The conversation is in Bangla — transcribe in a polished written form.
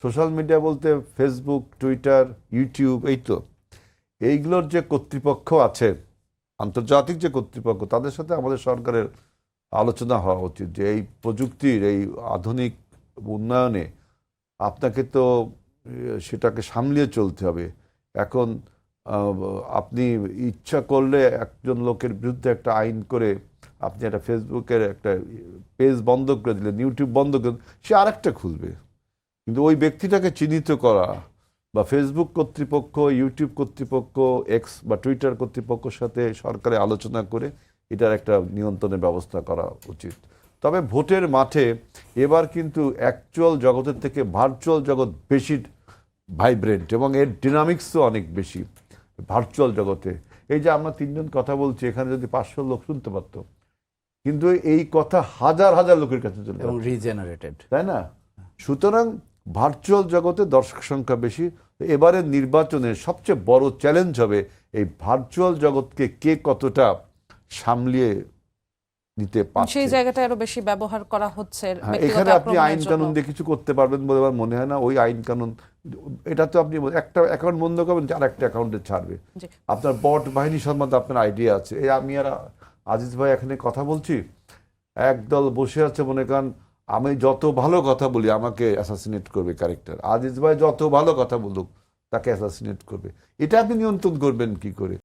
সোশ্যাল মিডিয়া বলতে ফেসবুক, টুইটার, ইউটিউব, এইগুলোর যে কর্তৃপক্ষ আছে, আন্তর্জাতিক যে কর্তৃপক্ষ, তাদের সাথে আমাদের সরকারের আলোচনা হওয়া উচিত যে এই প্রযুক্তির এই আধুনিক উন্নয়নে আপনাকে তো সেটাকে সামলিয়ে চলতে হবে। এখন আপনি ইচ্ছা করলে একজন লোকের বিরুদ্ধে একটা আইন করে আপনি একটা ফেসবুকের একটা পেজ বন্ধ করে দিলেন, ইউটিউব বন্ধ করে দিলেন, সে আরেকটা খুলবে। কিন্তু ওই ব্যক্তিটাকে চিহ্নিত করা বা ফেসবুক কর্তৃপক্ষ, ইউটিউব কর্তৃপক্ষ, এক্স বা টুইটার কর্তৃপক্ষের সাথে সরকারে আলোচনা করে এটার একটা নিয়ন্ত্রণের ব্যবস্থা করা উচিত। তবে ভোটের মাঠে এবার কিন্তু অ্যাকচুয়াল জগতের থেকে ভার্চুয়াল জগৎ বেশি ভাইব্রেন্ট এবং এর ডিনামিক্সও অনেক বেশি ভার্চুয়াল জগতে। এই যে আমরা তিনজন কথা বলছি, এখানে যদি 500 লোক শুনতে পারত, কিন্তু এই কথা হাজার হাজার লোকের কাছে চলে এবং রিজেনারেটেড, তাই না? সুতরাং ভার্চুয়াল জগতে দর্শক সংখ্যা বেশি। এবারের নির্বাচনের সবচেয়ে বড় চ্যালেঞ্জ হবে এই ভার্চুয়াল জগৎকে কে কতটা সামলিয়ে নিতে পারছে। সেই জায়গাটা আরো বেশি ব্যবহার করা হচ্ছে। এখানে আপনি আইন কানুন দিয়ে কিছু করতে পারবেন বলে আমার মনে হয় না। ওই আইন কানুন, এটা তো আপনি একটা অ্যাকাউন্ট বন্ধ করবেন, আর একটা অ্যাকাউন্টে ছাড়বে। আপনার বট বাহিনী সম্বন্ধে আপনার আইডিয়া আছে। এই আমি আর আজিজ ভাই এখানে কথা বলছি, একদল বসে আছে, মনে করেন আমি যত ভালো কথা বলি আমাকে অ্যাসাসিনেট করবে ক্যারেক্টার, আজিজ ভাই যত ভালো কথা বলুক তাকে অ্যাসাসিনেট করবে। এটা আপনি নিয়ন্ত্রণ করবেন কি করে?